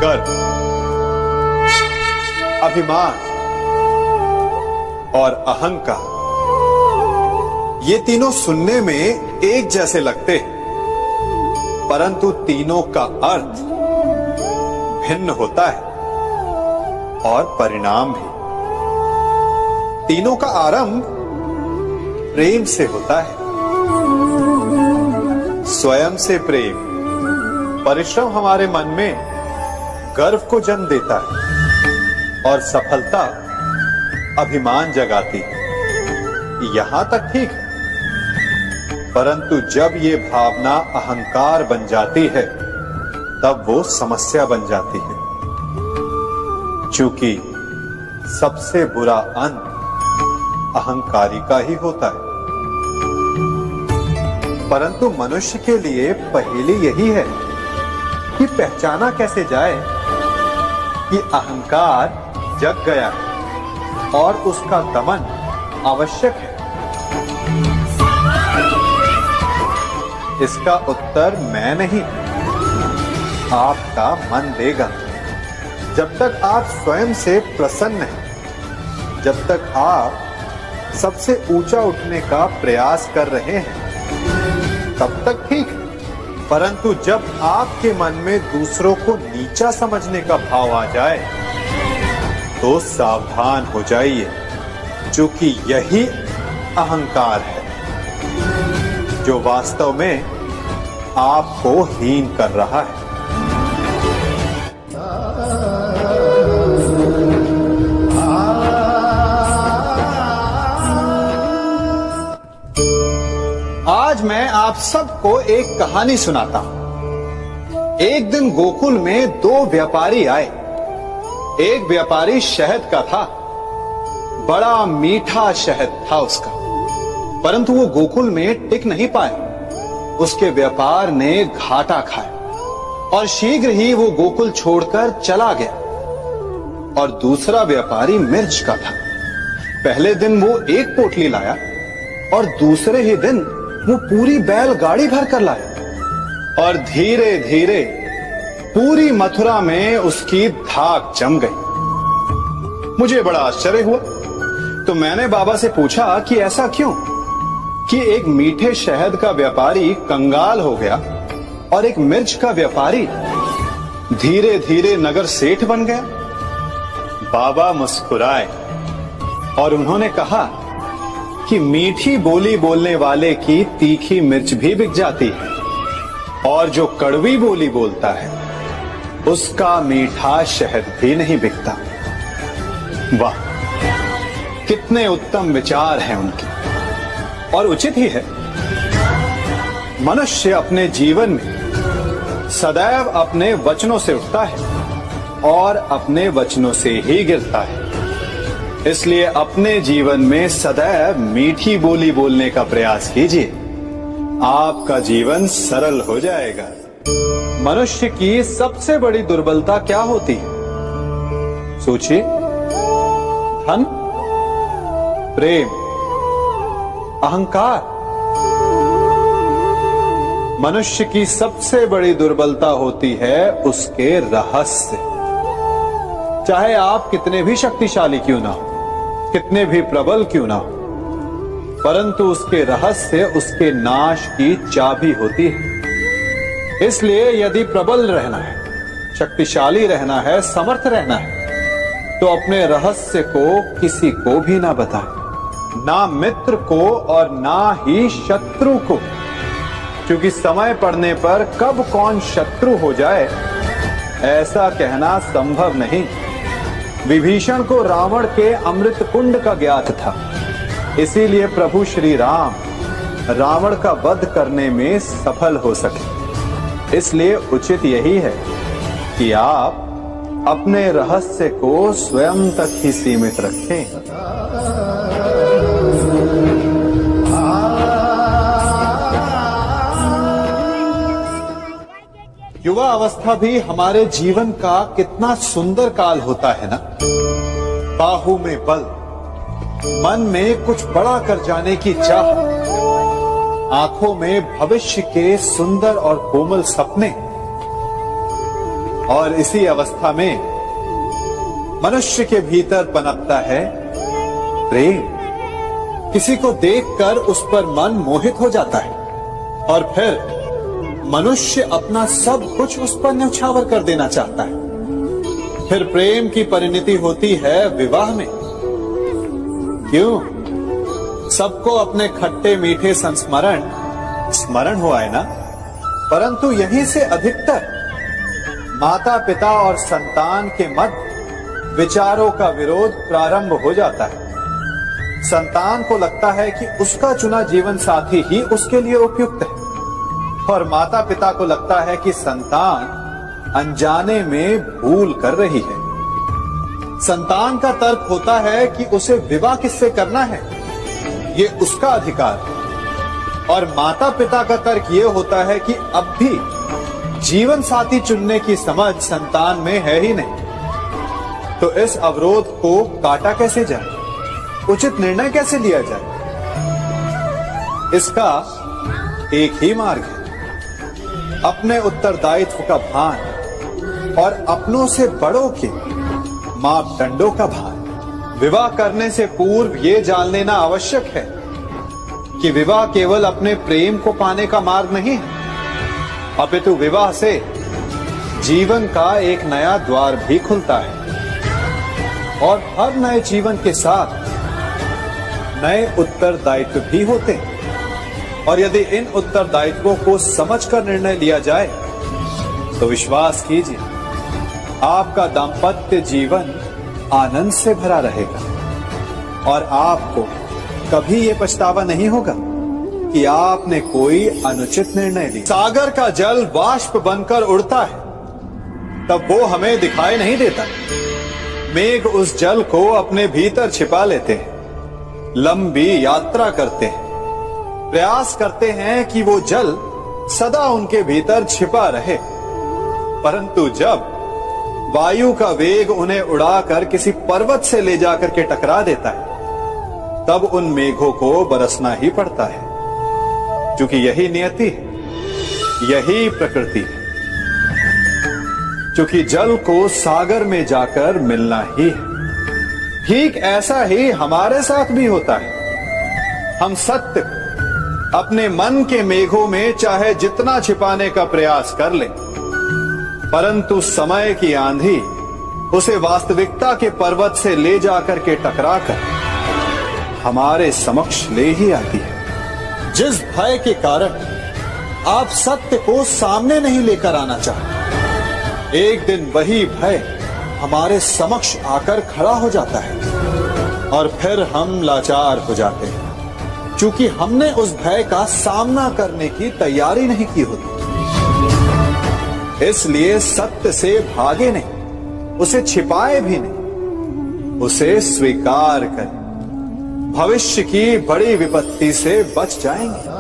गर्व, अभिमान और अहंकार, ये तीनों सुनने में एक जैसे लगते हैं, परंतु तीनों का अर्थ भिन्न होता है और परिणाम भी। तीनों का आरंभ प्रेम से होता है। स्वयं से प्रेम, परिश्रम हमारे मन में गर्व को जन्म देता है और सफलता अभिमान जगाती है। यहां तक ठीक है, परंतु जब ये भावना अहंकार बन जाती है तब वो समस्या बन जाती है, क्योंकि सबसे बुरा अंत अहंकारी का ही होता है। परंतु मनुष्य के लिए पहेली यही है कि पहचाना कैसे जाए कि अहंकार जग गया है और उसका दमन आवश्यक है। इसका उत्तर मैं नहीं, आपका मन देगा। जब तक आप स्वयं से प्रसन्न हैं, जब तक आप सबसे ऊंचा उठने का प्रयास कर रहे हैं, तब तक ठीक है। परंतु जब आपके मन में दूसरों को नीचा समझने का भाव आ जाए तो सावधान हो जाइए, क्योंकि यही अहंकार है जो वास्तव में आपको हीन कर रहा है। आज मैं आप सबको एक कहानी सुनाता हूं। एक दिन गोकुल में दो व्यापारी आए। एक व्यापारी शहद का था, बड़ा मीठा शहद था उसका, परंतु वो गोकुल में टिक नहीं पाए। उसके व्यापार ने घाटा खाया और शीघ्र ही वो गोकुल छोड़कर चला गया। और दूसरा व्यापारी मिर्च का था। पहले दिन वो एक पोटली लाया और दूसरे ही दिन वो पूरी बैलगाड़ी भर कर लाया और धीरे धीरे पूरी मथुरा में उसकी धाक जम गई। मुझे बड़ा आश्चर्य हुआ, तो मैंने बाबा से पूछा कि ऐसा क्यों कि एक मीठे शहद का व्यापारी कंगाल हो गया और एक मिर्च का व्यापारी धीरे धीरे नगर सेठ बन गया। बाबा मुस्कुराए और उन्होंने कहा कि मीठी बोली बोलने वाले की तीखी मिर्च भी बिक जाती है और जो कड़वी बोली बोलता है उसका मीठा शहद भी नहीं बिकता। वाह, कितने उत्तम विचार हैं उनके, और उचित ही है। मनुष्य अपने जीवन में सदैव अपने वचनों से उठता है और अपने वचनों से ही गिरता है। इसलिए अपने जीवन में सदैव मीठी बोली बोलने का प्रयास कीजिए, आपका जीवन सरल हो जाएगा। मनुष्य की सबसे बड़ी दुर्बलता क्या होती है? सोचिए। धन, प्रेम, अहंकार। मनुष्य की सबसे बड़ी दुर्बलता होती है उसके रहस्य। चाहे आप कितने भी शक्तिशाली क्यों ना हो, कितने भी प्रबल क्यों ना हो, परंतु उसके रहस्य उसके नाश की चाबी होती है। इसलिए यदि प्रबल रहना है, शक्तिशाली रहना है, समर्थ रहना है, तो अपने रहस्य को किसी को भी ना बताएं, ना मित्र को और ना ही शत्रु को, क्योंकि समय पड़ने पर कब कौन शत्रु हो जाए ऐसा कहना संभव नहीं। विभीषण को रावण के अमृत कुंड का ज्ञात था, इसीलिए प्रभु श्री राम रावण का वध करने में सफल हो सके। इसलिए उचित यही है कि आप अपने रहस्य को स्वयं तक ही सीमित रखें। युवा अवस्था भी हमारे जीवन का कितना सुंदर काल होता है ना। बाहु में बल, मन में कुछ बड़ा कर जाने की चाह, आंखों में भविष्य के सुंदर और कोमल सपने, और इसी अवस्था में मनुष्य के भीतर पनपता है प्रेम। किसी को देखकर उस पर मन मोहित हो जाता है और फिर मनुष्य अपना सब कुछ उस पर न्यौछावर कर देना चाहता है। फिर प्रेम की परिणति होती है विवाह में। क्यों? सबको अपने खट्टे मीठे संस्मरण स्मरण हुआ है ना, परंतु यहीं से अधिकतर माता पिता और संतान के मध्य विचारों का विरोध प्रारंभ हो जाता है। संतान को लगता है कि उसका चुना जीवन साथी ही उसके लिए उपयुक्त है और माता पिता को लगता है कि संतान अनजाने में भूल कर रही है। संतान का तर्क होता है कि उसे विवाह किससे करना है, ये उसका अधिकार है, और माता पिता का तर्क ये होता है कि अब भी जीवन साथी चुनने की समझ संतान में है ही नहीं। तो इस अवरोध को काटा कैसे जाए, उचित निर्णय कैसे लिया जाए? इसका एक ही मार्ग है, अपने उत्तरदायित्व का भान और अपनों से बड़ों के मापदंडों का भान। विवाह करने से पूर्व ये जान लेना आवश्यक है कि विवाह केवल अपने प्रेम को पाने का मार्ग नहीं है, अपितु विवाह से जीवन का एक नया द्वार भी खुलता है और हर नए जीवन के साथ नए उत्तरदायित्व भी होते हैं। और यदि इन उत्तरदायित्वों को समझकर निर्णय लिया जाए तो विश्वास कीजिए आपका दाम्पत्य जीवन आनंद से भरा रहेगा और आपको कभी ये पछतावा नहीं होगा कि आपने कोई अनुचित निर्णय लिया। सागर का जल बाष्प बनकर उड़ता है तब वो हमें दिखाई नहीं देता। मेघ उस जल को अपने भीतर छिपा लेते हैं, लंबी यात्रा करते हैं, प्रयास करते हैं कि वो जल सदा उनके भीतर छिपा रहे, परंतु जब वायु का वेग उन्हें उड़ाकर किसी पर्वत से ले जाकर के टकरा देता है तब उन मेघों को बरसना ही पड़ता है, क्योंकि यही नियति है, यही प्रकृति है, क्योंकि जल को सागर में जाकर मिलना ही है। ठीक ऐसा ही हमारे साथ भी होता है। हम सत्य अपने मन के मेघों में चाहे जितना छिपाने का प्रयास कर ले, परंतु समय की आंधी उसे वास्तविकता के पर्वत से ले जाकर के टकराकर हमारे समक्ष ले ही आती है। जिस भय के कारण आप सत्य को सामने नहीं लेकर आना चाहते, एक दिन वही भय हमारे समक्ष आकर खड़ा हो जाता है और फिर हम लाचार हो जाते हैं, क्योंकि हमने उस भय का सामना करने की तैयारी नहीं की होती। इसलिए सत्य से भागे नहीं, उसे छिपाए भी नहीं, उसे स्वीकार करें। भविष्य की बड़ी विपत्ति से बच जाएंगे।